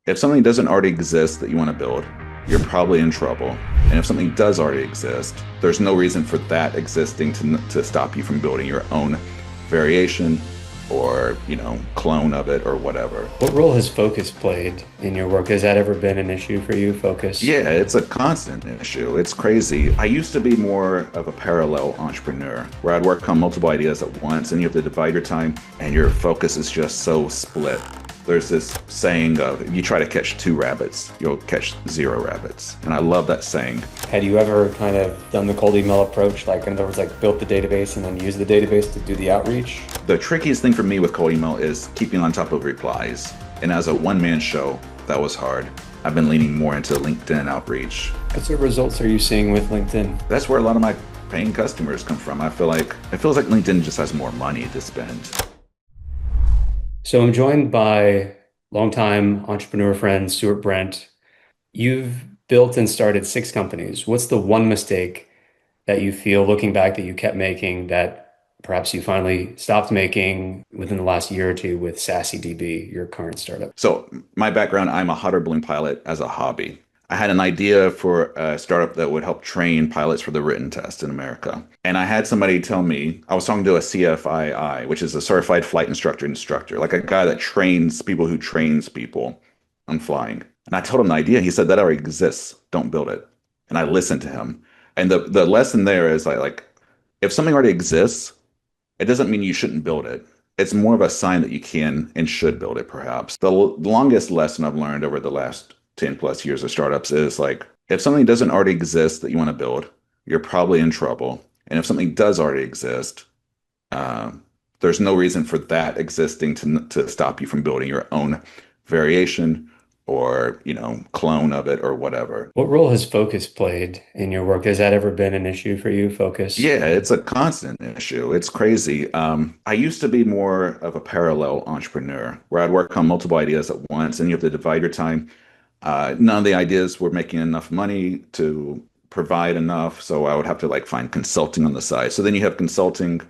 If something doesn't already exist that you want to build, you're probably in trouble. And if something does already exist, there's no reason for that existing to stop you from building your own variation or, clone of it or whatever. What role has focus played in your work? Has that ever been an issue for you, focus? Yeah, it's a constant issue. It's crazy. I used to be more of a parallel entrepreneur where I'd work on multiple ideas at once and you have to divide your time and your focus is just so split. There's this saying of if you try to catch two rabbits, you'll catch zero rabbits. And I love that saying. Had you ever kind of done the cold email approach, like in other words, like built the database and then used the database to do the outreach? The trickiest thing for me with cold email is keeping on top of replies. And as a one-man show, that was hard. I've been leaning more into LinkedIn outreach. What sort of results are you seeing with LinkedIn? That's where a lot of my paying customers come from. It feels like LinkedIn just has more money to spend. So I'm joined by longtime entrepreneur friend, Stuart Brent. You've built and started 6 companies. What's the one mistake that you feel looking back that you kept making that perhaps you finally stopped making within the last year or two with saasyDB, your current startup? So my background, I'm a hot air balloon pilot as a hobby. I had an idea for a startup that would help train pilots for the written test in America. And I had somebody tell me, I was talking to a CFII, which is a certified flight instructor, like a guy that trains people who trains people on flying. And I told him the idea. He said, that already exists. Don't build it. And I listened to him. And the lesson there is like, if something already exists, it doesn't mean you shouldn't build it. It's more of a sign that you can and should build it, perhaps. The longest lesson I've learned over the last 10 plus years of startups is like, if something doesn't already exist that you want to build, you're probably in trouble. And if something does already exist, there's no reason for that existing to stop you from building your own variation or, clone of it or whatever. What role has focus played in your work? Has that ever been an issue for you, focus? Yeah, it's a constant issue. It's crazy. I used to be more of a parallel entrepreneur where I'd work on multiple ideas at once and you have to divide your time. None of the ideas were making enough money to provide enough, so I would have to like find consulting on the side. So then you have consulting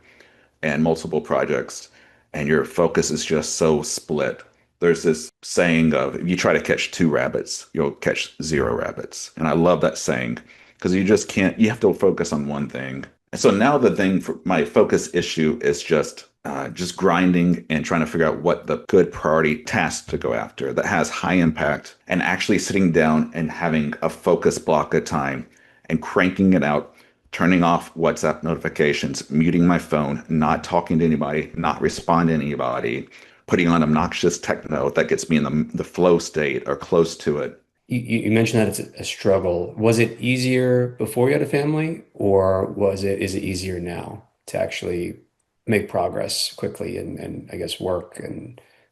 and multiple projects, and your focus is just so split. There's this saying of if you try to catch two rabbits, you'll catch zero rabbits. And I love that saying because you just can't, you have to focus on one thing. And so now the thing for my focus issue is just grinding and trying to figure out what the good priority task to go after that has high impact and actually sitting down and having a focus block of time and cranking it out, turning off WhatsApp notifications, muting my phone, not talking to anybody, not responding to anybody, putting on obnoxious techno that gets me in the flow state or close to it. You mentioned that it's a struggle. Was it easier before you had a family, or is it easier now to actually make progress quickly and I guess work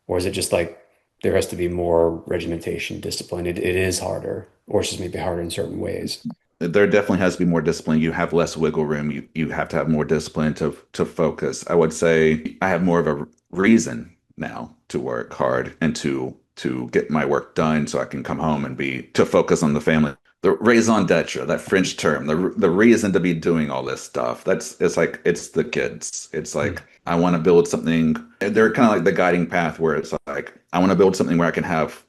or is it just like there has to be more regimentation, discipline? It is harder, or it's just maybe harder in certain ways. There definitely has to be more discipline. You have less wiggle room. You have to have more discipline to focus. I would say I have more of a reason now to work hard and to get my work done so I can come home and to focus on the family. The raison d'etre, that French term, the reason to be doing all this stuff. It's the kids. It's like I want to build something. They're kind of like the guiding path where it's like I want to build something where I can have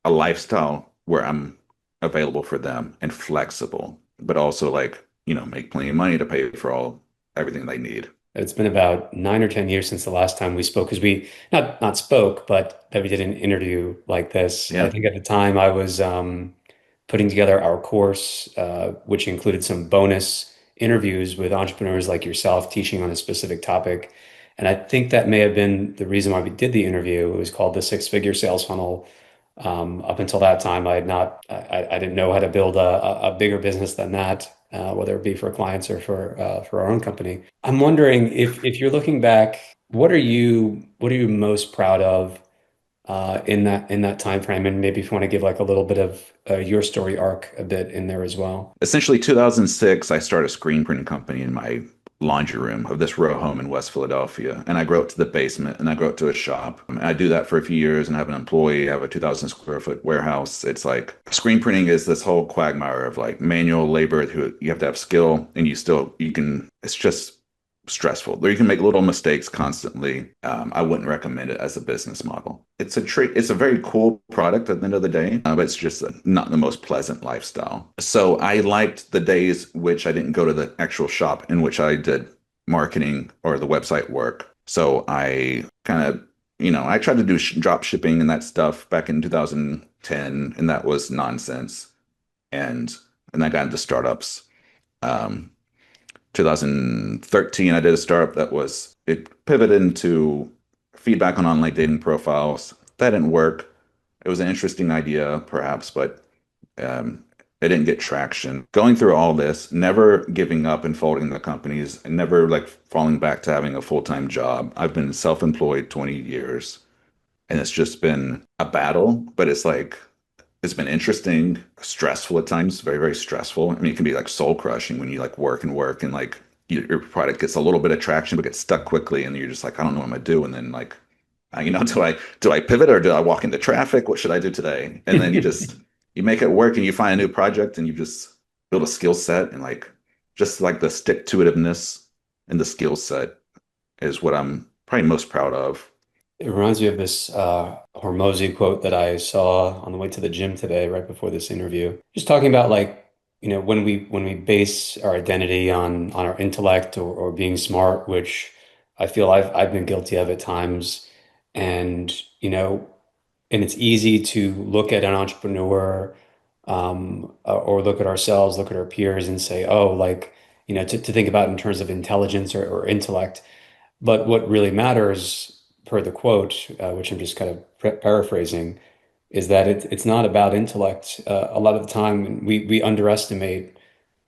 a lifestyle where I'm available for them and flexible, but also like, make plenty of money to pay for everything they need. It's been about 9 or 10 years since the last time we spoke, because we not spoke, but that we did an interview like this. I Yeah. think at the time I was putting together our course, which included some bonus interviews with entrepreneurs like yourself teaching on a specific topic. And I think that may have been the reason why we did the interview. It was called the Six-Figure Sales Funnel. Up until that time, I didn't know how to build a bigger business than that, whether it be for clients or for our own company. I'm wondering if you're looking back, what are you most proud of in that time frame, and maybe if you want to give like a little bit of your story arc a bit in there as well. Essentially, 2006, I started a screen printing company in my laundry room of this row home in West Philadelphia. And I grew up to the basement and I grew up to a shop. And I do that for a few years and have an employee. I have a 2,000 square foot warehouse. It's like screen printing is this whole quagmire of like manual labor who you have to have skill and you can, it's just stressful. There you can make little mistakes constantly. I wouldn't recommend it as a business model. It's a treat. It's a very cool product at the end of the day, but it's just not the most pleasant lifestyle. So I liked the days which I didn't go to the actual shop in which I did marketing or the website work. So I kind of, I tried to do drop shipping and that stuff back in 2010, and that was nonsense. And and I got into startups. Um, 2013, I did a startup that was, it pivoted into feedback on online dating profiles. That didn't work. It was an interesting idea, perhaps, but um, it didn't get traction. Going through all this, never giving up and folding the companies, and never like falling back to having a full-time job. I've been self-employed 20 years, and it's just been a battle, but it's been interesting, stressful at times, very, very stressful. I mean, it can be like soul crushing when you like work and work and like your product gets a little bit of traction, but gets stuck quickly. And you're just like, I don't know what I'm gonna do. And then like, do I pivot or do I walk into traffic? What should I do today? And then you make it work and you find a new project and you just build a skill set and like, just like the stick to itiveness and the skill set is what I'm probably most proud of. It reminds me of this Hormozy quote that I saw on the way to the gym today, right before this interview. Just talking about like, when we base our identity on our intellect or being smart, which I feel I've been guilty of at times, and and it's easy to look at an entrepreneur or look at ourselves, look at our peers, and say, oh, like to think about in terms of intelligence or intellect. But what really matters, per the quote, which I'm just kind of paraphrasing, is that it's not about intellect. A lot of the time, we underestimate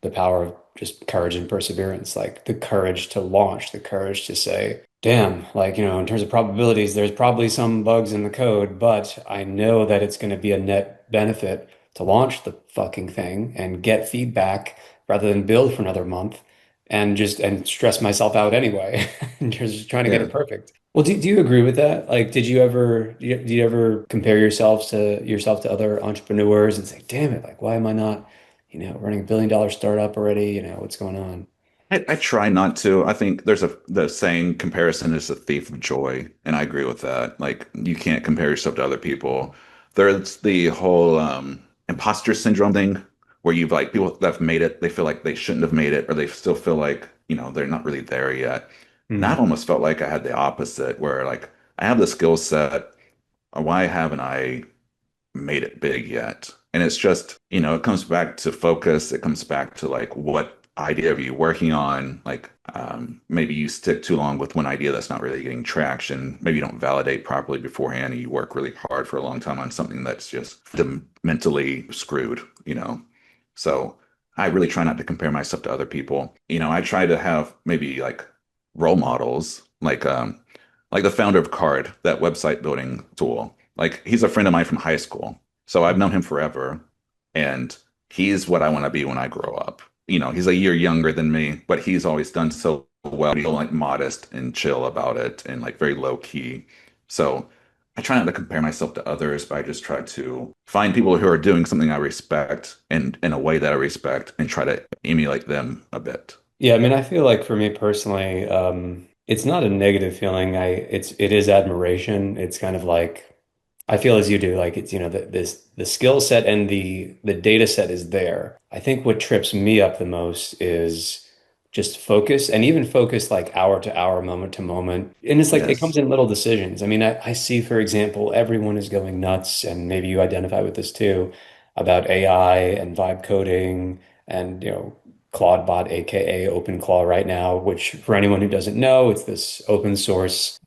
the power of just courage and perseverance, like the courage to launch, the courage to say, damn, like, in terms of probabilities, there's probably some bugs in the code, but I know that it's going to be a net benefit to launch the fucking thing and get feedback rather than build for another month and stress myself out anyway, and just trying to get Yeah. it perfect. Well, do you agree with that? Like, did you ever compare yourself to other entrepreneurs and say, damn it, like, why am I not, running a $1 billion startup already? What's going on? I try not to. I think there's the saying comparison is a thief of joy, and I agree with that. Like you can't compare yourself to other people. There's the whole imposter syndrome thing where you've like people that have made it, they feel like they shouldn't have made it, or they still feel like, they're not really there yet. And I've Hmm. almost felt like I had the opposite, where like I have the skill set, why haven't I made it big yet? And it's just, it comes back to focus. It comes back to like, what idea are you working on? Like, maybe you stick too long with one idea that's not really getting traction. Maybe you don't validate properly beforehand and you work really hard for a long time on something that's just fundamentally screwed, So I really try not to compare myself to other people. I try to have maybe like role models, like the founder of Card, that website building tool. Like he's a friend of mine from high school. So I've known him forever. And he's what I want to be when I grow up. He's a year younger than me, but he's always done so well. He's like modest and chill about it and like very low key. So I try not to compare myself to others, but I just try to find people who are doing something I respect and in a way that I respect and try to emulate them a bit. Yeah, I mean, I feel like for me personally, it's not a negative feeling. It is admiration. It's kind of like I feel as you do, like it's, the skill set and the data set is there. I think what trips me up the most is just focus and even focus like hour to hour, moment to moment. And it's like it comes Yes. in little decisions. I mean, I see, for example, everyone is going nuts, and maybe you identify with this too, about AI and vibe coding and ClaudeBot, aka OpenClaw right now, which for anyone who doesn't know, it's this open source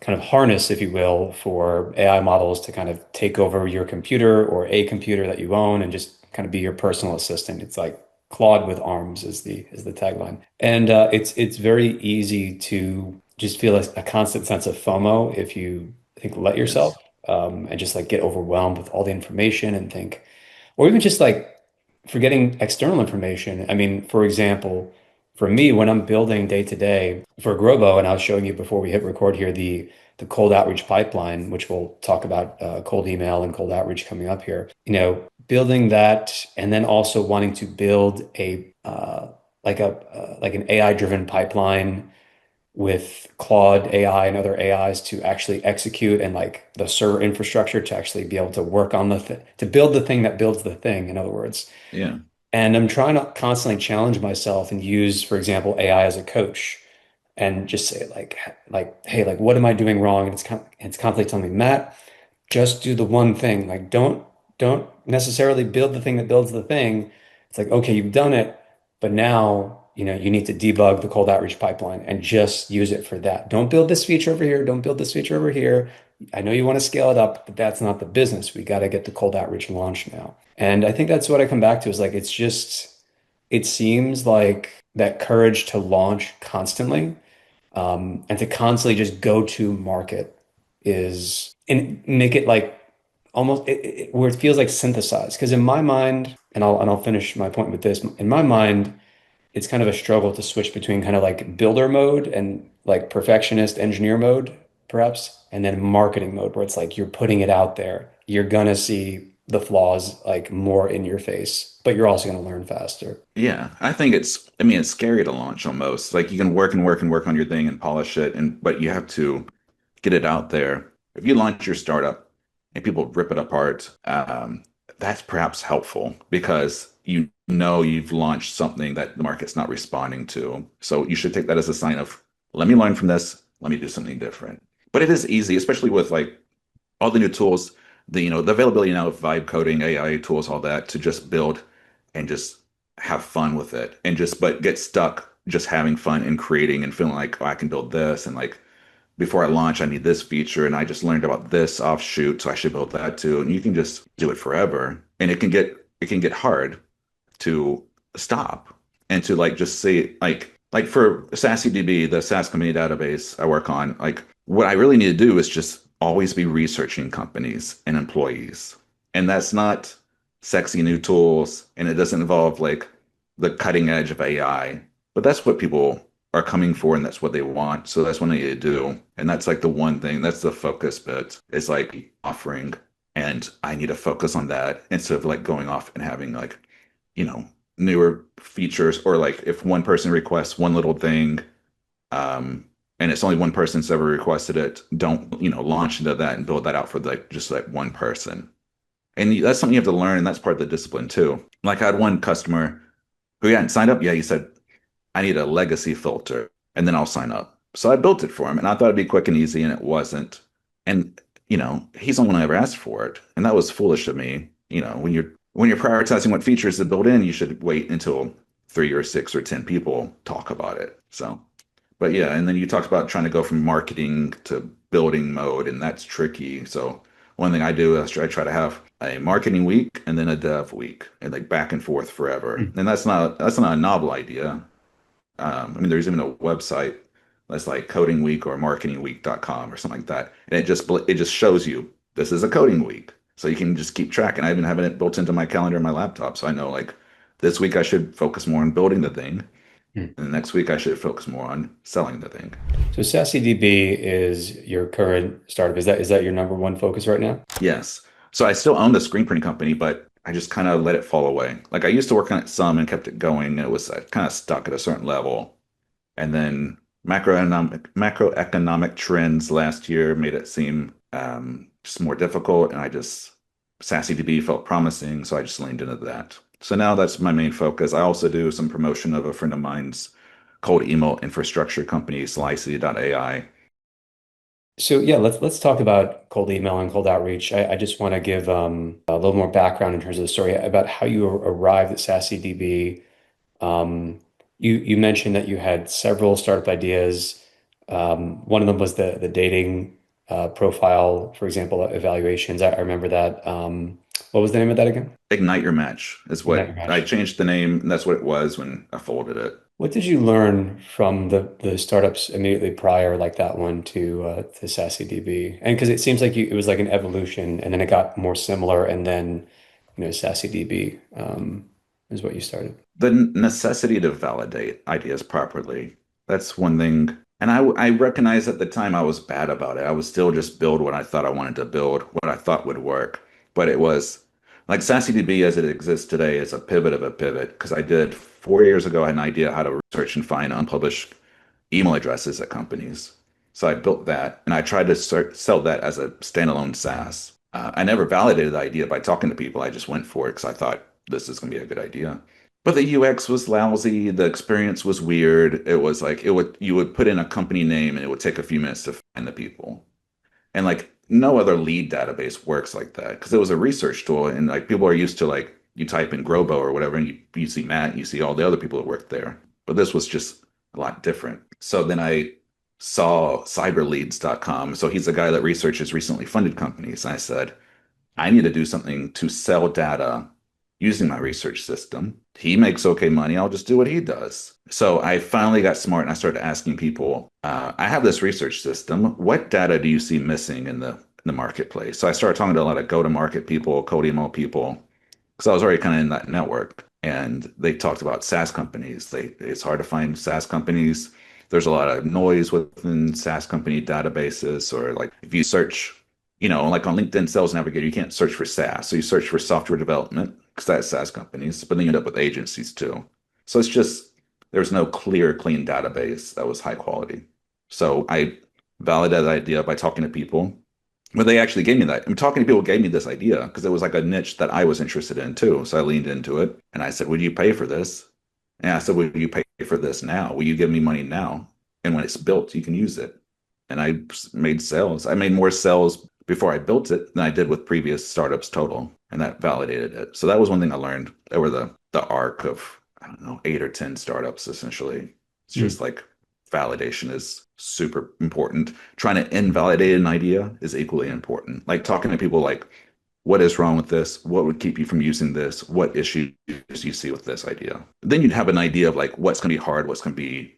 kind of harness, if you will, for AI models to kind of take over your computer or a computer that you own and just kind of be your personal assistant. It's like Claude with arms is the tagline. And it's very easy to just feel a constant sense of FOMO if you think let yourself Yes. and just like get overwhelmed with all the information and think, or even just like forgetting external information. I mean, for example, for me, when I'm building day to day for Growbo, and I was showing you before we hit record here the cold outreach pipeline, which we'll talk about cold email and cold outreach coming up here. Building that, and then also wanting to build like an AI driven pipeline with Claude AI and other AIs to actually execute, and like the server infrastructure to actually be able to work on the th to build the thing that builds the thing, in other words. Yeah. And I'm trying to constantly challenge myself and use, for example, AI as a coach and just say like, hey, like what am I doing wrong? And it's constantly telling me, Matt, just do the one thing. Like don't necessarily build the thing that builds the thing. It's like, okay, you've done it, but now, you need to debug the cold outreach pipeline and just use it for that. Don't build this feature over here. Don't build this feature over here. I know you want to scale it up, but that's not the business. We got to get the cold outreach launched now. And I think that's what I come back to is like, it seems like that courage to launch constantly, and to constantly just go to market is and make it like almost where it feels like synthesized. Because in my mind, and I'll finish my point with this. In my mind, it's kind of a struggle to switch between kind of like builder mode and like perfectionist engineer mode, perhaps, and then marketing mode, where it's like you're putting it out there. You're gonna see the flaws like more in your face, but you're also gonna learn faster. Yeah, I think I mean, it's scary to launch almost. Like you can work and work and work on your thing and polish it, but you have to get it out there. If you launch your startup and people rip it apart, that's perhaps helpful because you know you've launched something that the market's not responding to. So you should take that as a sign of, let me learn from this, let me do something different. But it is easy, especially with like all the new tools, the availability now of vibe coding, AI tools, all that, to just build and just have fun with it and just but get stuck just having fun and creating and feeling like, oh, I can build this, and like before I launch I need this feature and I just learned about this offshoot, so I should build that too. And you can just do it forever, and it can get hard to stop and to like just say like for saasyDB, the SaaS company database I work on, like what I really need to do is just always be researching companies and employees. And that's not sexy new tools, and it doesn't involve like the cutting edge of AI, but that's what people are coming for and that's what they want. So that's what I need to do. And that's like the one thing, that's the focus bit, is like offering. And I need to focus on that instead of like going off and having like, you know, newer features, or like if one person requests one little thing, um, and it's only one person's ever requested it, don't, launch into that and build that out for like just like one person. And that's something you have to learn, and that's part of the discipline too. Like I had one customer who hadn't signed up yet. He said, I need a legacy filter and then I'll sign up. So I built it for him and I thought it'd be quick and easy, and it wasn't. And, he's the only one I ever asked for it. And that was foolish of me. When you're prioritizing what features to build in, you should wait until 3 or 6 or 10 people talk about it. So, but yeah, and then you talked about trying to go from marketing to building mode, and that's tricky. So one thing I do is I try to have a marketing week and then a dev week, and like back and forth forever. And that's not a novel idea. I mean, there's even a website that's like coding week or marketingweek.com or something like that. And it just shows you this is a coding week. So you can just keep track. And I've been having it built into my calendar on my laptop. So I know like this week I should focus more on building the thing. Hmm. And the next week I should focus more on selling the thing. So saasyDB is your current startup. Is that your number one focus right now? Yes. So I still own the screen printing company, but I just kind of let it fall away. Like I used to work on it some and kept it going, and it was kind of stuck at a certain level. And then macroeconomic trends last year made it seem just more difficult, and saasyDB felt promising, so I just leaned into that. So now that's my main focus. I also do some promotion of a friend of mine's cold email infrastructure company, slicey.ai. So yeah, let's talk about cold email and cold outreach. I just want to give a little more background in terms of the story about how you arrived at saasyDB. Um, you mentioned that you had several startup ideas. One of them was the dating profile, for example, evaluations. I remember that. What was the name of that again? Ignite Your Match is Ignite what Your I Match. changed the name, and that's what it was when I folded it. What did you learn from the startups immediately prior, like that one, to saasyDB? And because it seems like it was like an evolution, and then it got more similar, and then saasyDB is what you started. The necessity to validate ideas properly. That's one thing. And I recognize at the time I was bad about it. I was still just build what I thought I wanted to build, what I thought would work. But it was Like saasyDB as it exists today is a pivot of a pivot because I did 4 years ago, I had an idea how to research and find unpublished email addresses at companies. So I built that and I tried to sell that as a standalone SaaS. I never validated the idea by talking to people. I just went for it because I thought this is going to be a good idea. But the UX was lousy. The experience was weird. It was like you would put in a company name and it would take a few minutes to find the people. And like no other lead database works like that because it was a research tool and like people are used to like you type in Growbo or whatever and you see Matt, you see all the other people that work there. But this was just a lot different. So then I saw cyberleads.com. So he's a guy that researches recently funded companies. I said, I need to do something to sell data using my research system. He makes okay money. I'll just do what he does. So I finally got smart and I started asking people, I have this research system. What data do you see missing in the marketplace? So I started talking to a lot of go-to-market people, code people, because I was already kind of in that network. And they talked about SaaS companies. It's hard to find SaaS companies. There's a lot of noise within SaaS company databases, or like if you search, like on LinkedIn Sales Navigator, you can't search for SaaS. So you search for software development because that's SaaS companies, but then you end up with agencies too. So it's just there's no clear, clean database that was high quality. So I validated that idea by talking to people. But they actually gave me that. I'm talking to people gave me this idea because it was like a niche that I was interested in too. So I leaned into it and I said, "Would you pay for this?" And I said, "Would you pay for this now? Will you give me money now? And when it's built, you can use it." And I made sales. I made more sales before I built it than I did with previous startups total, and that validated it. So that was one thing I learned over the arc of I don't know 8 or 10 startups. Essentially, it's just like validation is super important. Trying to invalidate an idea is equally important. Like talking to people like, what is wrong with this? What would keep you from using this? What issues do you see with this idea? Then you'd have an idea of like what's going to be hard, what's going to be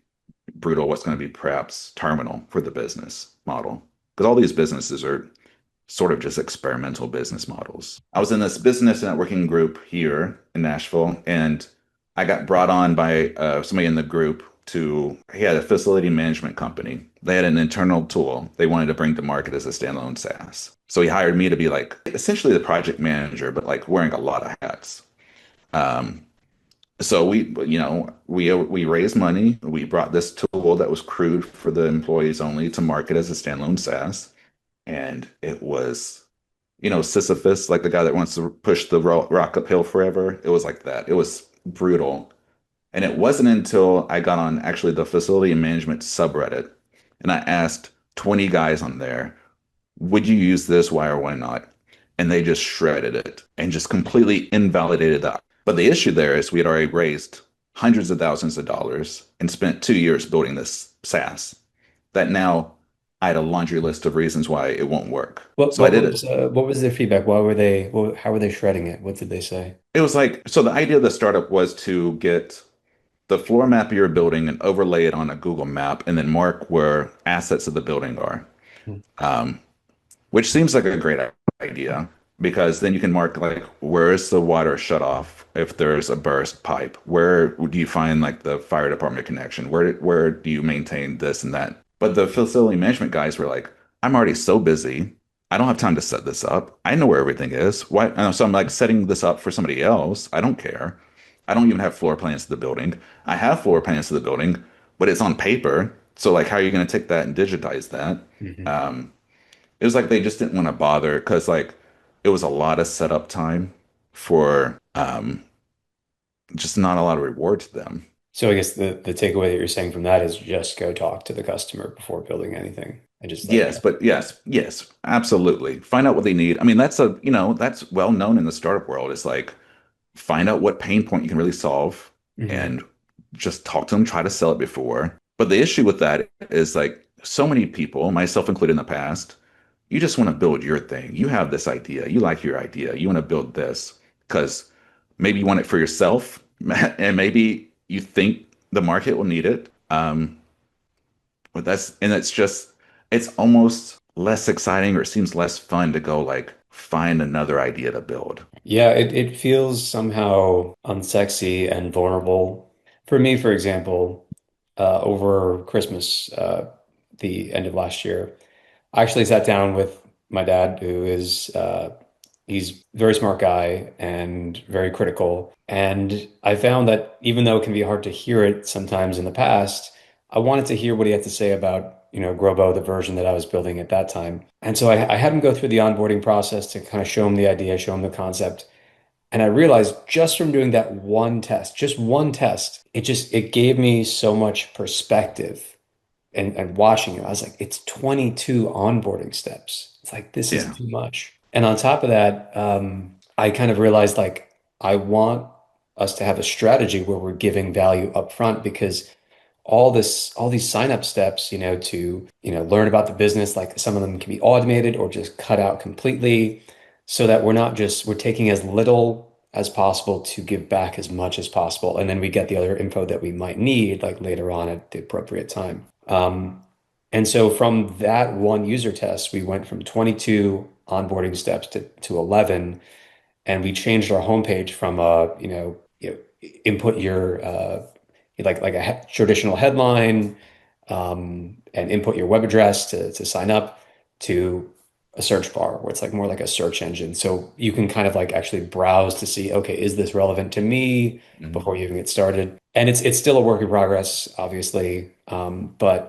brutal, what's going to be perhaps terminal for the business model. Because all these businesses are sort of just experimental business models. I was in this business networking group here in Nashville, and I got brought on by somebody in the group he had a facility management company. They had an internal tool they wanted to bring to market as a standalone SaaS. So he hired me to be like essentially the project manager, but like wearing a lot of hats. Um, so we raised money. We brought this tool that was crude for the employees only to market as a standalone SaaS, and it was Sisyphus, like the guy that wants to push the rock uphill forever. It was like that. It was brutal. And it wasn't until I got on actually the facility management subreddit and I asked 20 guys on there, would you use this? Why or why not? And they just shredded it and just completely invalidated that. But the issue there is we had already raised hundreds of thousands of dollars and spent 2 years building this SaaS that now I had a laundry list of reasons why it won't work. What So I what did it. was uh, what was their feedback? Why were they how were they shredding it? What did they say? It was like, so the idea of the startup was to get the floor map of your building and overlay it on a Google map and then mark where assets of the building are. Um, which seems like a great idea because then you can mark like where is the water shut off if there's a burst pipe? Where do you find like the fire department connection? Where do you maintain this and that? But the facility management guys were like, I'm already so busy. I don't have time to set this up. I know where everything is. Why? So I'm like setting this up for somebody else. I don't care. I don't even have floor plans to the building. I have floor plans to the building, but it's on paper. So like, how are you going to take that and digitize that? Hmm. Um, it was like they just didn't want to bother because like it was a lot of setup time for just not a lot of reward to them. So I guess the takeaway that you're saying from that is just go talk to the customer before building anything. I just like Yes, but yes, absolutely. Find out what they need. I mean, that's well known in the startup world. It's like find out what pain point you can really solve Mhm. and just talk to them, try to sell it before. But the issue with that is like so many people, myself included in the past, you just want to build your thing. You have this idea. You like your idea. You want to build this because maybe you want it for yourself and maybe you think the market will need it. But it's almost less exciting or it seems less fun to go like find another idea to build. Yeah, it feels somehow unsexy and vulnerable. For me, for example, over Christmas, the end of last year, I actually sat down with my dad, who is He's a very smart guy and very critical. And I found that even though it can be hard to hear it sometimes in the past, I wanted to hear what he had to say about, Growbo, the version that I was building at that time. And so I had him go through the onboarding process to kind of show him the idea, show him the concept. And I realized just from doing that one test, just one test, it gave me so much perspective and watching it. I was like, it's 22 onboarding steps. It's like this is Yeah. too much. And on top of that, I kind of realized like I want us to have a strategy where we're giving value up front because all these sign up steps, to, learn about the business, like some of them can be automated or just cut out completely so that we're taking as little as possible to give back as much as possible. And then we get the other info that we might need like later on at the appropriate time. And so from that one user test, we went from 22 onboarding steps to 11, and we changed our homepage from input your like a traditional headline, and input your web address to sign up, to a search bar where it's like more like a search engine. So you can kind of like actually browse to see, okay, is this relevant to me Mhm. before you even get started? And it's still a work in progress, obviously. But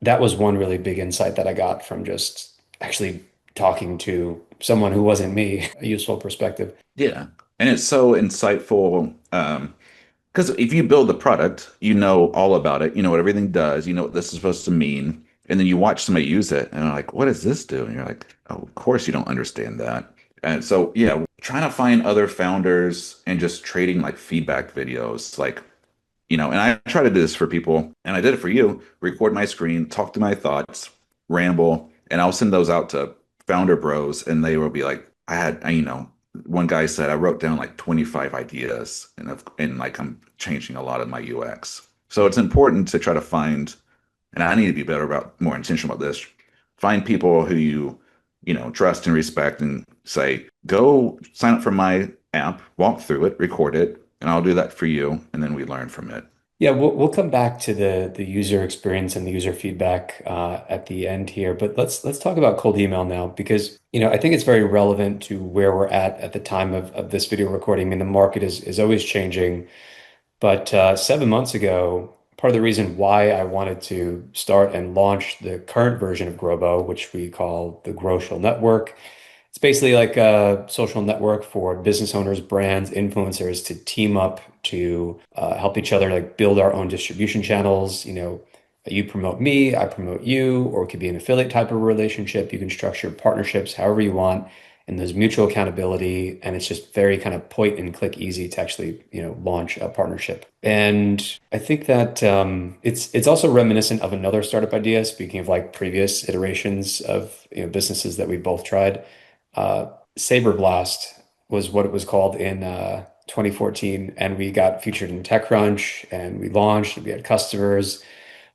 that was one really big insight that I got from just actually talking to someone who wasn't me, a useful perspective. Yeah. And it's so insightful. Because if you build the product, you know all about it. You know what everything does. You know what this is supposed to mean. And then you watch somebody use it and they're like, what does this do? And you're like, oh, of course you don't understand that. And so, yeah, trying to find other founders and just trading like feedback videos, like, and I try to do this for people, and I did it for you, record my screen, talk to my thoughts, ramble, and I'll send those out to founder bros, and they will be like, one guy said I wrote down like 25 ideas, and like I'm changing a lot of my UX. So it's important to try to find, and I need to be more intentional about this. Find people who trust and respect, and say, go sign up for my app, walk through it, record it, and I'll do that for you, and then we learn from it. Yeah, we'll come back to the user experience and the user feedback at the end here, but let's talk about cold email now because I think it's very relevant to where we're at the time of this video recording. I mean, the market is always changing, but 7 months ago, part of the reason why I wanted to start and launch the current version of Growbo, which we call the Growcial Network, it's basically like a social network for business owners, brands, influencers to team up to help each other like build our own distribution channels. You promote me, I promote you, or it could be an affiliate type of relationship. You can structure partnerships however you want, and there's mutual accountability, and it's just very kind of point and click easy to actually launch a partnership. And I think that it's also reminiscent of another startup idea. Speaking of like previous iterations of businesses that we both tried. Saber Blast was what it was called in 2014, and we got featured in TechCrunch, and we launched, and we had customers,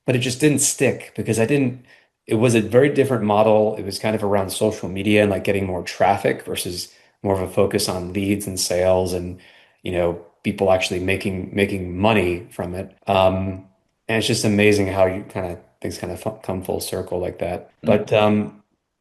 but it just didn't stick because I didn't. It was a very different model. It was kind of around social media and like getting more traffic versus more of a focus on leads and sales and people actually making money from it. And it's just amazing how you kind of things kind of come full circle like that. But Mhm.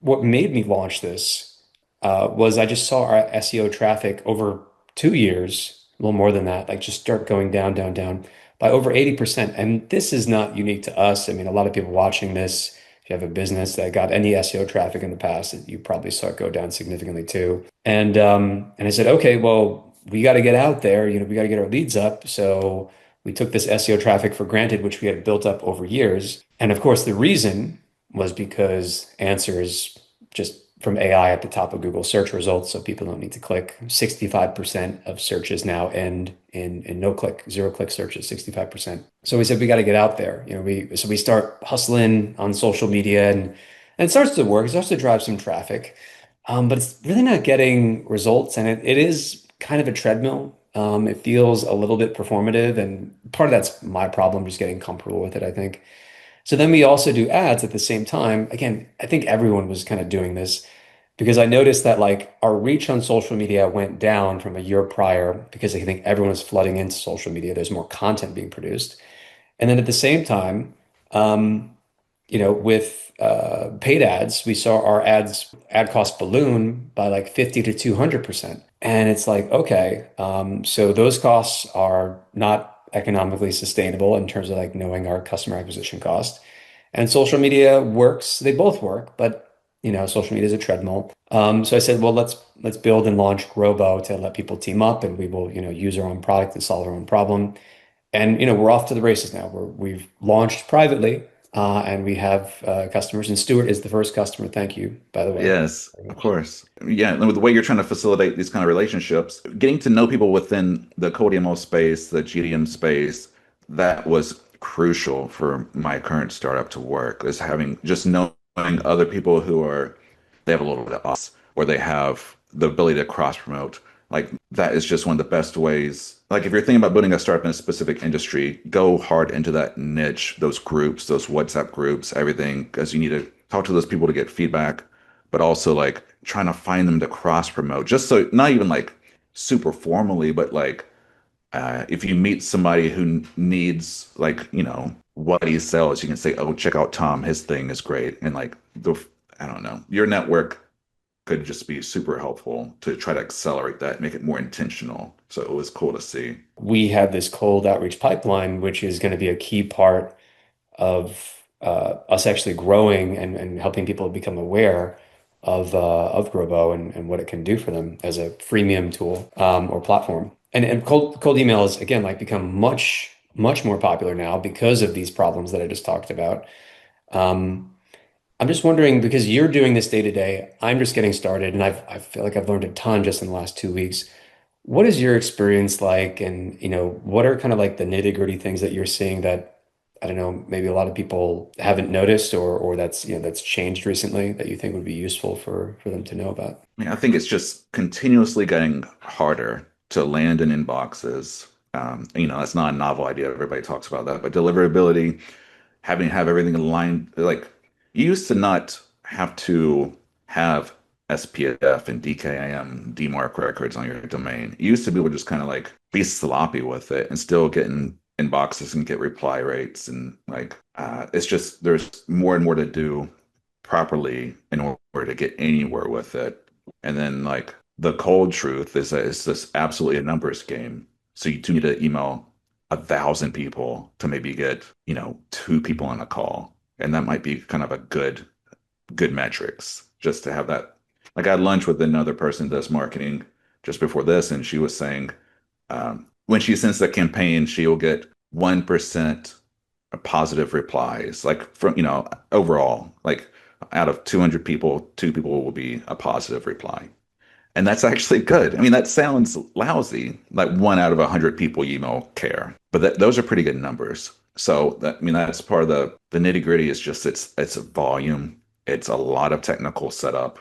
what made me launch this was I just saw our SEO traffic over 2 years, a little more than that, like just start going down, down, down by over 80%. And this is not unique to us. I mean, a lot of people watching this, if you have a business that got any SEO traffic in the past, you probably saw it go down significantly too. And I said, okay, well, we got to get out there, we got to get our leads up. So we took this SEO traffic for granted, which we had built up over years. And of course, the reason was because answers just from AI at the top of Google search results, so people don't need to click. 65% of searches now end in no click, zero click searches, 65%. So we said we got to get out there. We start hustling on social media, and it starts to work. It starts to drive some traffic, but it's really not getting results, and it is kind of a treadmill. It feels a little bit performative, and part of that's my problem, just getting comfortable with it, I think. So then we also do ads at the same time. Again, I think everyone was kind of doing this because I noticed that like our reach on social media went down from a year prior because I think everyone was flooding into social media. There's more content being produced. And then at the same time, um, with paid ads, we saw our ad cost balloon by like 50 to 200%. And it's like, okay, so those costs are not economically sustainable in terms of like knowing our customer acquisition cost. And social media works, they both work, but social media is a treadmill. So I said, well, let's build and launch Growbo to let people team up and we will, use our own product and solve our own problem. And we're off to the races now. We've launched privately, and we have customers. And Stuart is the first customer. Thank you, by the way. Yes, Very of much. course. Yeah, and with the way you're trying to facilitate these kind of relationships, getting to know people within the CodeML space, the GDM space, that was crucial for my current startup to work, is having just knowing other people who are they have a little bit of us, or they have the ability to cross promote. Like that is just one of the best ways. Like if you're thinking about building a startup in a specific industry, go hard into that niche, those groups, those WhatsApp groups, everything, because you need to talk to those people to get feedback, but also like trying to find them to cross promote. Just so not even like super formally, but like if you meet somebody who needs like, what he sells, you can say, "Oh, check out Tom. His thing is great." And like I don't know, your network could just be super helpful to try to accelerate that, make it more intentional. So it was cool to see. We have this cold outreach pipeline, which is going to be a key part of us actually growing and helping people become aware of Growbo and what it can do for them as a freemium tool or platform. And cold email has again like become much more popular now because of these problems that I just talked about. Um, I'm just wondering because you're doing this day to day, I'm just getting started, and I feel like I've learned a ton just in the last 2 weeks. What is your experience like, and what are kind of like the nitty-gritty things that you're seeing that I don't know, maybe a lot of people haven't noticed or that's that's changed recently that you think would be useful for them to know about? I mean, I think it's just continuously getting harder to land in inboxes. That's not a novel idea. Everybody talks about that, but deliverability, having to have everything aligned, like you used to not have to have SPF and DKIM DMARC records on your domain. You used to be able to just kind of like be sloppy with it and still get in inboxes and get reply rates and like it's just there's more and more to do properly in order to get anywhere with it. And then like the cold truth is that it's just absolutely a numbers game. So you do need to email 1,000 people to maybe get, two people on a call. And that might be kind of a good metrics just to have that. Like I had lunch with another person that does marketing just before this, and she was saying when she sends the campaign, she will get 1% positive replies. Like from, overall, like out of 200 people, two people will be a positive reply. And that's actually good. I mean, that sounds lousy. Like one out of 100 people email care, but those are pretty good numbers. So that, I mean, that's part of the nitty gritty is just it's a volume. It's a lot of technical setup.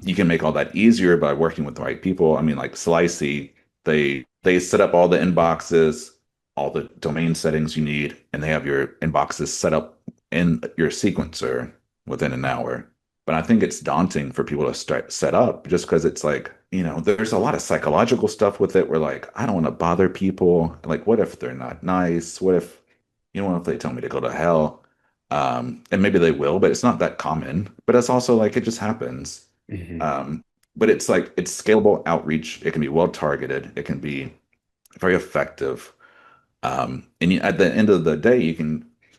You can make all that easier by working with the right people. I mean, like Slicey, they set up all the inboxes, all the domain settings you need, and they have your inboxes set up in your sequencer within an hour. But I think it's daunting for people to start set up just because it's like, there's a lot of psychological stuff with it where like, I don't want to bother people. Like, what if they're not nice? What if they tell me to go to hell? And maybe they will, but it's not that common. But it's also like it just happens. Hmm. Um, but it's like it's scalable outreach. It can be well targeted. It can be very effective. And at the end of the day,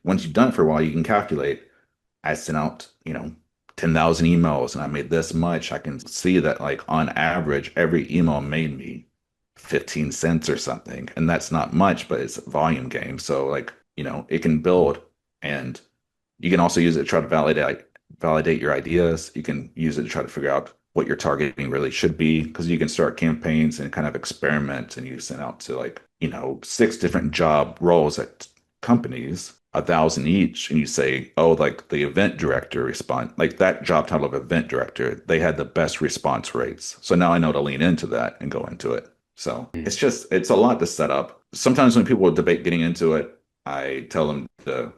once you've done it for a while, you can calculate. I sent out, 10,000 emails and I made this much. I can see that like on average, every email made me 15 cents or something. And that's not much, but it's a volume game. So like, it can build and you can also use it to try to validate your ideas. You can use it to try to figure out what your targeting really should be because you can start campaigns and kind of experiment and you send out to like, six different job roles at companies, 1,000 each, and you say, oh, like the event director respond, like that job title of event director, they had the best response rates. So now I know to lean into that and go into it. So it's a lot to set up. Sometimes when people debate getting into it, I tell them to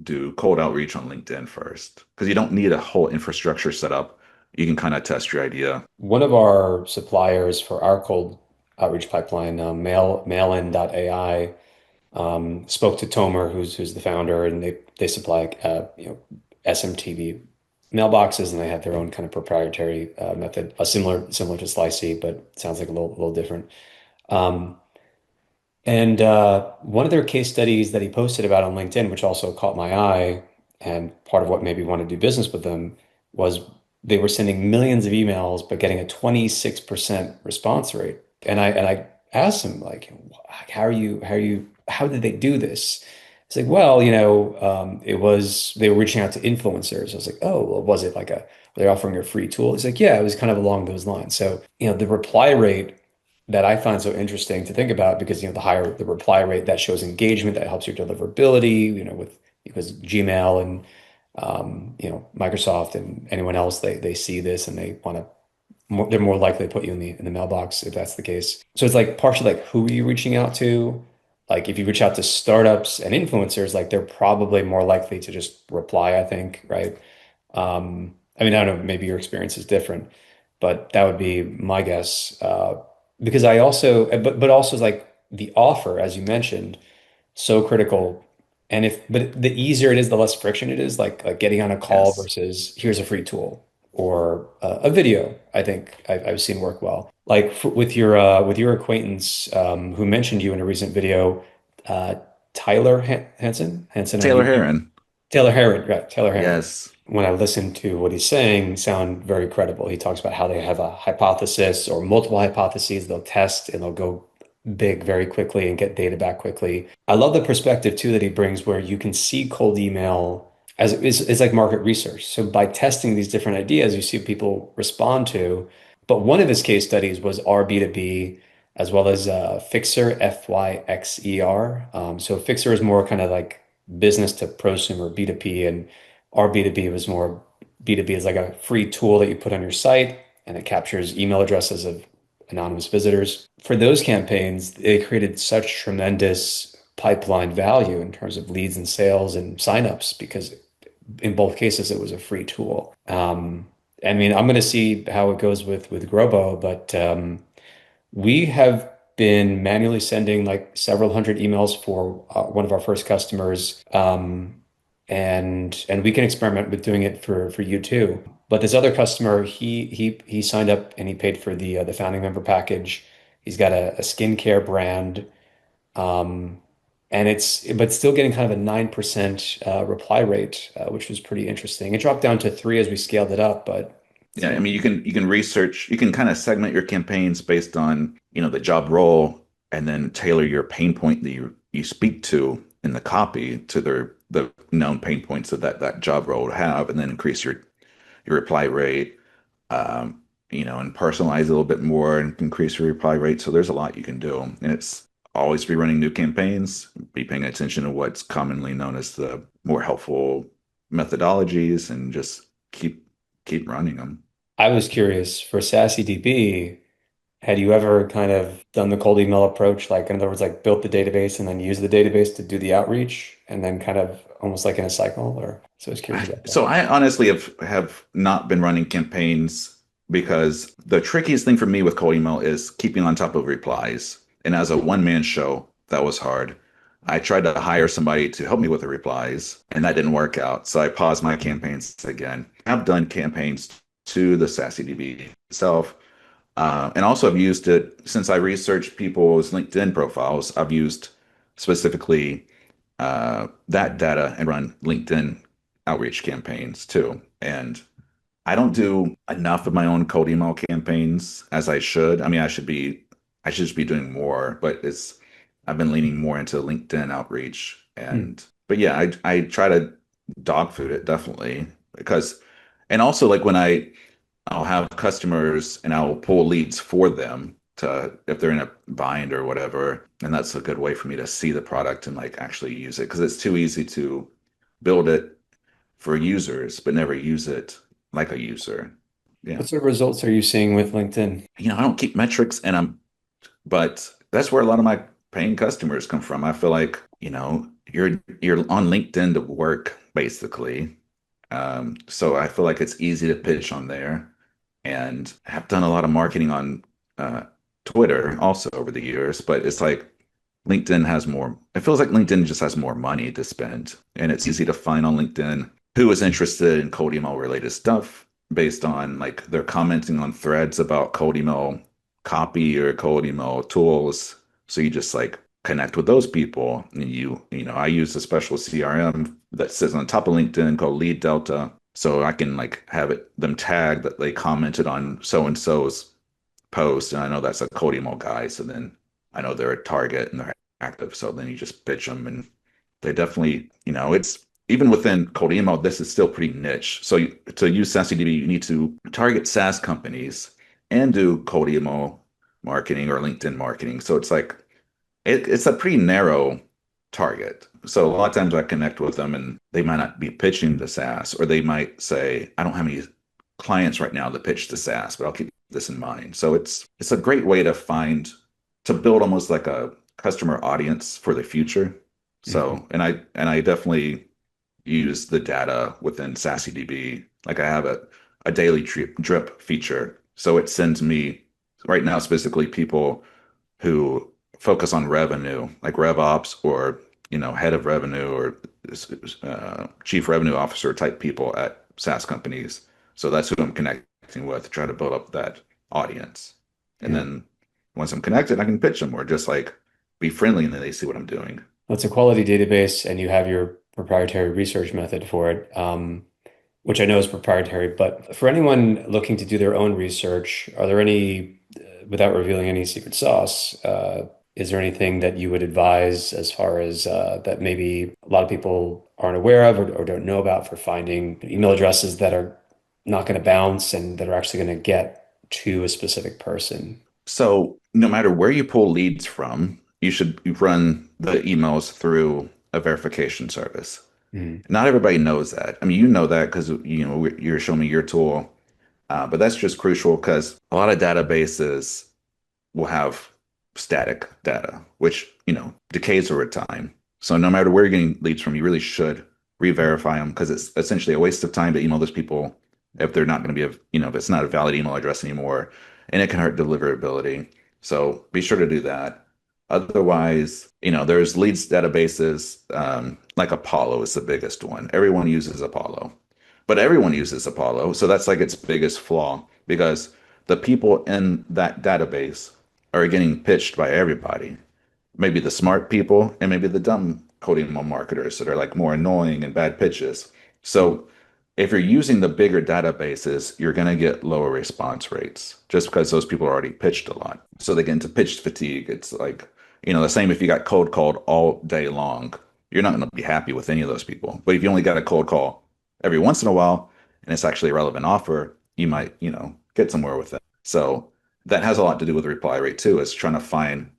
do cold outreach on LinkedIn first because you don't need a whole infrastructure set up. You can kind of test your idea. One of our suppliers for our cold outreach pipeline, mailin.ai, Spoke to Tomer, who's the founder, and they supply SMTV mailboxes, and they have their own kind of proprietary method, similar to Slicey, but sounds like a little different. Um, and one of their case studies that he posted about on LinkedIn, which also caught my eye, and part of what made me want to do business with them, was they were sending millions of emails, but getting a 26% response rate. And I asked him, like, how did they do this? It's like, well, it was they were reaching out to influencers. I was like, oh, well, was it like were they offering a free tool? He's like, yeah, it was kind of along those lines. So, the reply rate that I find so interesting to think about, because the higher the reply rate, that shows engagement, that helps your deliverability, with because Gmail and Microsoft and anyone else, they see this and they want to they're more likely to put you in the mailbox if that's the case. So it's like partially like, who are you reaching out to? Like if you reach out to startups and influencers, like they're probably more likely to just reply, I think, right? I mean, I don't know, maybe your experience is different, but that would be my guess. Because I also, but also like the offer, as you mentioned, so critical. And but the easier it is, the less friction it is, like getting on a call Yes. versus here's a free tool or a video. I think I've seen work well. Like with your acquaintance who mentioned you in a recent video, uh, Tyler Hansen, Taylor Heron. Taylor Herron, right? Taylor Herron. Yes. When I listen to what he's saying, sound very credible. He talks about how they have a hypothesis or multiple hypotheses they'll test and they'll go big very quickly and get data back quickly. I love the perspective too that he brings where you can see cold email as it's like market research. So by testing these different ideas, you see what people respond to. But one of his case studies was RB2B as well as Fixer, Fyxer. So Fixer is more kind of like business to prosumer B2P, and our B2B was more B2B is like a free tool that you put on your site and it captures email addresses of anonymous visitors. For those campaigns, they created such tremendous pipeline value in terms of leads and sales and signups because in both cases it was a free tool. I mean, I'm going to see how it goes with Growbo, but we have been manually sending like several hundred emails for one of our first customers, and we can experiment with doing it for you too. But this other customer, he signed up and he paid for the founding member package. He's got a skincare brand, um, and but still getting kind of a 9% reply rate, which was pretty interesting. It dropped down to 3 as we scaled it up, but Yeah, still. I mean, you can research, you can kind of segment your campaigns based on, the job role and then tailor your pain point that you speak to in the copy to the known pain points that that job role would have, and then increase your reply rate, and personalize a little bit more and increase your reply rate. So there's a lot you can do. And it's always be running new campaigns, be paying attention to what's commonly known as the more helpful methodologies and just keep running them. I was curious for saasyDB, had you ever kind of done the cold email approach, like in other words, like built the database and then used the database to do the outreach and then kind of almost like in a cycle? Or so I was curious about that. So I honestly have not been running campaigns because the trickiest thing for me with cold email is keeping on top of replies. And as a one-man show, that was hard. I tried to hire somebody to help me with the replies, and that didn't work out. So I paused my campaigns again. I've done campaigns to the saasyDB itself. And also I've used it since I researched people's LinkedIn profiles. I've used specifically that data and run LinkedIn outreach campaigns too. And I don't do enough of my own cold email campaigns as I should. I mean, I should just be doing more, but I've been leaning more into LinkedIn outreach. Hmm. But yeah, I try to dog food it definitely because, and also like when I'll have customers and I'll pull leads for them to if they're in a bind or whatever. And that's a good way for me to see the product and like actually use it because it's too easy to build it for users, but never use it like a user. Yeah. What sort of results are you seeing with LinkedIn? I don't keep metrics and but that's where a lot of my paying customers come from. I feel like, you're on LinkedIn to work basically. So I feel like it's easy to pitch on there. And have done a lot of marketing on uh, Twitter also over the years, but it's like LinkedIn has more, it feels like LinkedIn just has more money to spend. And it's easy to find on LinkedIn who is interested in cold email related stuff based on like they're commenting on threads about cold email copy or cold email tools. So you just like connect with those people. And I use a special CRM that sits on top of LinkedIn called Lead Delta. So I can like have them tag that they commented on so and so's post, and I know that's a cold email guy. So then I know they're a target and they're active. So then you just pitch them, and they definitely, it's even within cold email, this is still pretty niche. So to use saasyDB, you need to target SaaS companies and do cold email marketing or LinkedIn marketing. So it's like it's a pretty narrow target. So a lot of times I connect with them and they might not be pitching to SaaS, or they might say, I don't have any clients right now that pitch to SaaS, but I'll keep this in mind. So it's a great way to build almost like a customer audience for the future. Mhm. So and I definitely use the data within saasyDB. Like I have a daily drip feature. So it sends me right now specifically people who focus on revenue, like rev ops or head of revenue or chief revenue officer type people at SaaS companies. So that's who I'm connecting with to try to build up that audience. And Yeah. then once I'm connected, I can pitch them or just like be friendly and then they see what I'm doing. It's a quality database, and you have your proprietary research method for it, which I know is proprietary. But for anyone looking to do their own research, are there any, without revealing any secret sauce, is there anything that you would advise as far as that maybe a lot of people aren't aware of or don't know about for finding email addresses that are not going to bounce and that are actually going to get to a specific person? So no matter where you pull leads from, you should run the emails through a verification service. Mhm. Not everybody knows that. I mean, you know that because you're showing me your tool, but that's just crucial because a lot of databases will have static data, which decays over time. So no matter where you're getting leads from, you really should re-verify them because it's essentially a waste of time to email those people if they're not going to be if it's not a valid email address anymore, and it can hurt deliverability. So be sure to do that. Otherwise, there's leads databases, like Apollo is the biggest one. Everyone uses Apollo, but everyone uses Apollo. So that's like its biggest flaw because the people in that database are getting pitched by everybody. Maybe the smart people and maybe the dumb coding marketers that are like more annoying and bad pitches. So if you're using the bigger databases, you're going to get lower response rates just because those people are already pitched a lot. So they get into pitch fatigue. It's like, the same if you got cold called all day long, you're not going to be happy with any of those people. But if you only got a cold call every once in a while and it's actually a relevant offer, you might, get somewhere with it. So that has a lot to do with reply rate too, is trying to find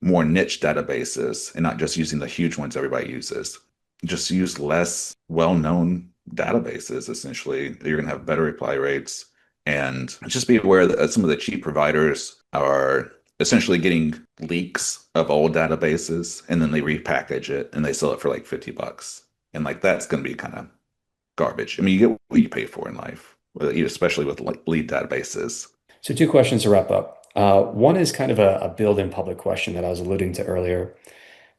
more niche databases and not just using the huge ones everybody uses. Just use less well-known databases, essentially. You're going to have better reply rates. And just be aware that some of the cheap providers are essentially getting leaks of old databases and then they repackage it and they sell it for like $50. And like that's going to be kind of garbage. I mean, you get what you pay for in life, especially with like lead databases. So, two questions to wrap up. One is kind of a build in public question that I was alluding to earlier.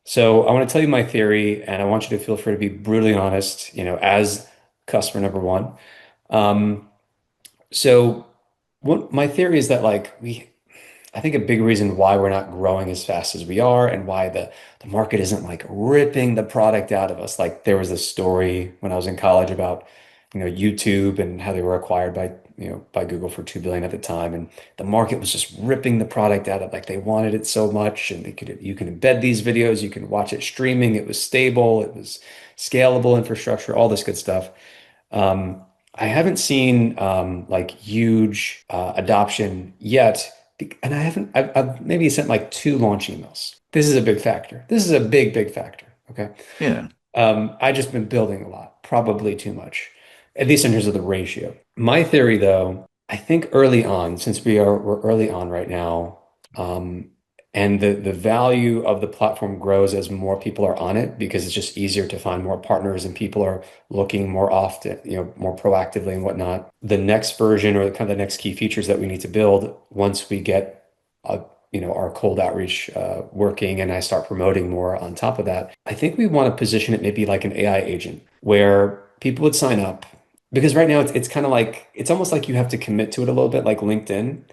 So, I want to tell you my theory, and I want you to feel free to be brutally honest, as customer number one. Um, so, what my theory is that, like, I think a big reason why we're not growing as fast as we are and why the market isn't like ripping the product out of us. Like there was this story when I was in college about, YouTube and how they were acquired by Google for 2 billion at the time. And the market was just ripping the product out of like they wanted it so much and you can embed these videos, you can watch it streaming, it was stable, it was scalable infrastructure, all this good stuff. Um, I haven't seen like huge adoption yet, and I've maybe sent like two launch emails. This is a big factor. This is a big, big factor. Okay. Yeah. I just been building a lot, probably too much, at least in terms of the ratio. My theory, though, I think early on, since we're early on right now, um, and the value of the platform grows as more people are on it because it's just easier to find more partners and people are looking more often, more proactively and whatnot. The next version or kind of the next key features that we need to build once we get a our cold outreach working and I start promoting more on top of that, I think we want to position it maybe like an AI agent where people would sign up because right now it's kind of like it's almost like you have to commit to it a little bit like LinkedIn.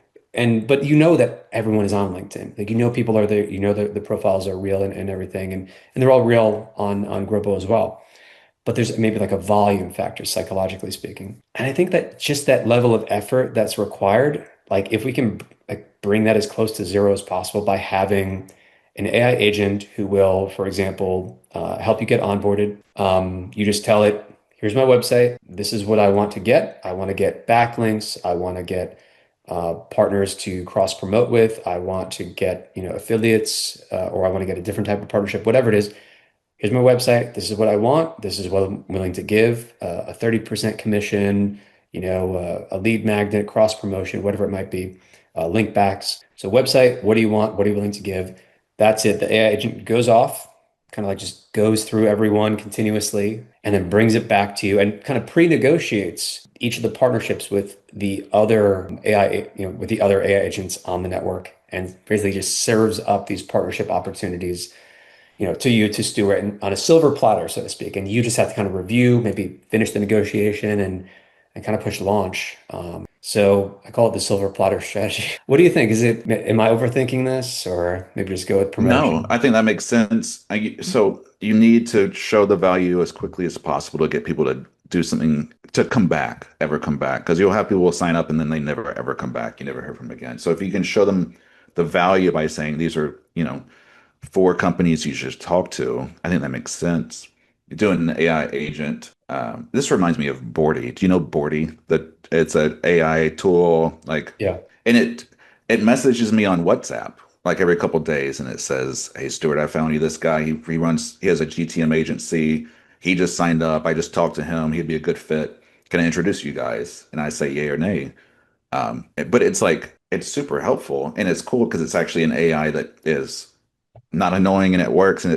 But you know that everyone is on LinkedIn. Like people are there, the profiles are real and everything and they're all real on Growbo as well. But there's maybe like a volume factor psychologically speaking. And I think that just that level of effort that's required, like if we can like bring that as close to zero as possible by having an AI agent who will, for example, help you get onboarded. You just tell it, here's my website. This is what I want to get. I want to get backlinks. I want to get partners to cross promote with. I want to get, affiliates, or I want to get a different type of partnership, whatever it is. Here's my website. This is what I want. This is what I'm willing to give. A 30% commission, a lead magnet, cross promotion, whatever it might be, link backs. So website, what do you want? What are you willing to give? That's it. The AI agent goes off, kind of like just goes through everyone continuously and then brings it back to you and kind of pre-negotiates each of the partnerships with the other AI, with the other AI agents on the network and basically just serves up these partnership opportunities to you, to Stuart, and on a silver platter, so to speak. And you just have to kind of review, maybe finish the negotiation and kind of push launch. So I call it the silver platter strategy. What do you think? Am I overthinking this or maybe just go with No, promotion? I think that makes sense. So you need to show the value as quickly as possible to get people to do something to ever come back. Because you'll have people will sign up and then they never ever come back. You never hear from them again. So if you can show them the value by saying these are, four companies you should talk to, I think that makes sense. You're doing an AI agent. This reminds me of Bordy. Do you know Bordy? That it's an AI tool, Yeah. and it messages me on WhatsApp like every couple days, and it says, "Hey Stuart, I found you this guy. He has a GTM agency. He just signed up. I just talked to him. He'd be a good fit. Can I introduce you guys?" And I say yay or nay. But it's like it's super helpful and it's cool because it's actually an AI that is not annoying and it works and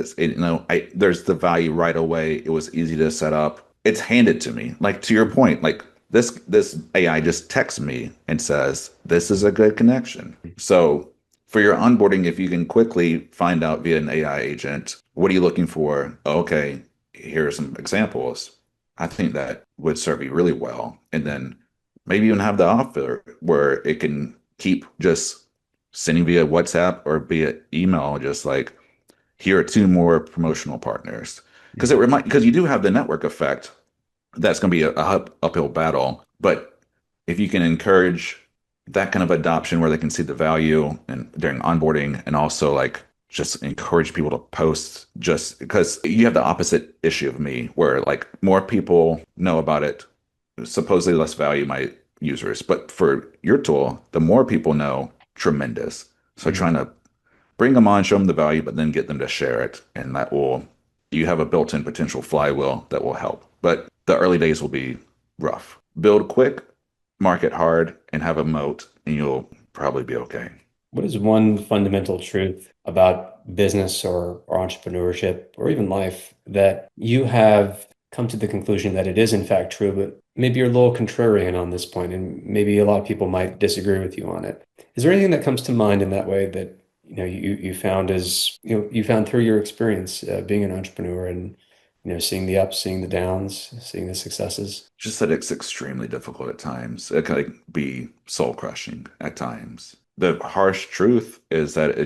there's the value right away. It was easy to set up. It's handed to me. Like to your point, like this AI just texts me and says, "This is a good connection." So for your onboarding, if you can quickly find out via an AI agent, what are you looking for? Okay, here are some examples. I think that would serve you really well. And then maybe even have the offer where it can keep just sending via WhatsApp or via email, just like here are two more promotional partners. Mhm. Because you do have the network effect. That's going to be a uphill battle. But if you can encourage that kind of adoption where they can see the value and during onboarding and also like just encourage people to post just because you have the opposite issue of me where like more people know about it, supposedly less value my users. But for your tool, the more people know, tremendous. So Mhm. trying to bring them on, show them the value, but then get them to share it. And you have a built-in potential flywheel that will help. But the early days will be rough. Build quick, market hard, and have a moat, and you'll probably be okay. What is one fundamental truth about business or entrepreneurship or even life that you have come to the conclusion that it is in fact true, but maybe you're a little contrarian on this point, and maybe a lot of people might disagree with you on it? Is there anything that comes to mind in that way that you found as you found through your experience being an entrepreneur and seeing the ups, seeing the downs, seeing the successes? Just that it's extremely difficult at times. It can like, be soul crushing at times. The harsh truth is that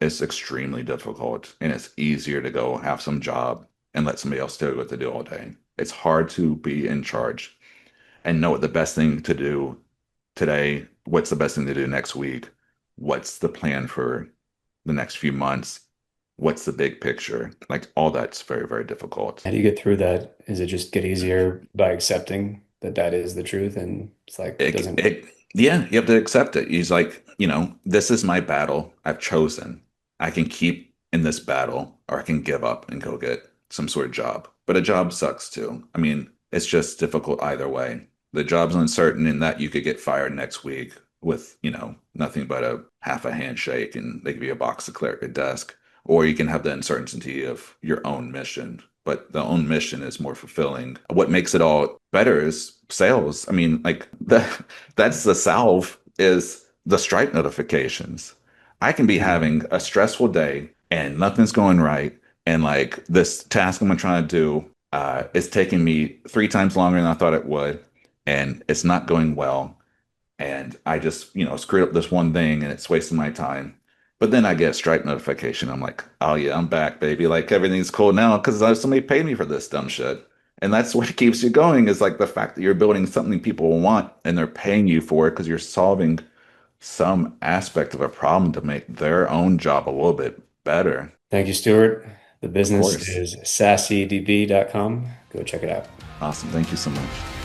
it's extremely difficult and it's easier to go have some job and let somebody else tell you what to do all day. It's hard to be in charge and know what the best thing to do today, what's the best thing to do next week, what's the plan for the next few months, what's the big picture. Like all that's very, very difficult. How do you get through that? Is it just get easier by accepting that that is the truth and it's like it it, doesn't. it yeah, you have to accept it. He's like, this is my battle. I've chosen. I can keep in this battle or I can give up and go get some sort of job. But a job sucks too. I mean, it's just difficult either way. The job's uncertain in that you could get fired next week with, nothing but a half a handshake and they give you a box to clear at your desk. Or you can have the uncertainty of your own mission, but the own mission is more fulfilling. What makes it all better is sales. I mean, like that's the salve is the Stripe notifications. I can be Mm. having a stressful day and nothing's going right. And like this task I'm trying to do is taking me 3 times longer than I thought it would. And it's not going well. And I just, screwed up this one thing and it's wasting my time. But then I get a Stripe notification. I'm like, oh yeah, I'm back, baby. Like everything's cool now because somebody paid me for this dumb shit. And that's what keeps you going is like the fact that you're building something people want and they're paying you for it because you're solving some aspect of a problem to make their own job a little bit better. Thank you, Stuart. The Of business course. is saasyDB.com. Go check it out. Awesome. Thank you so much.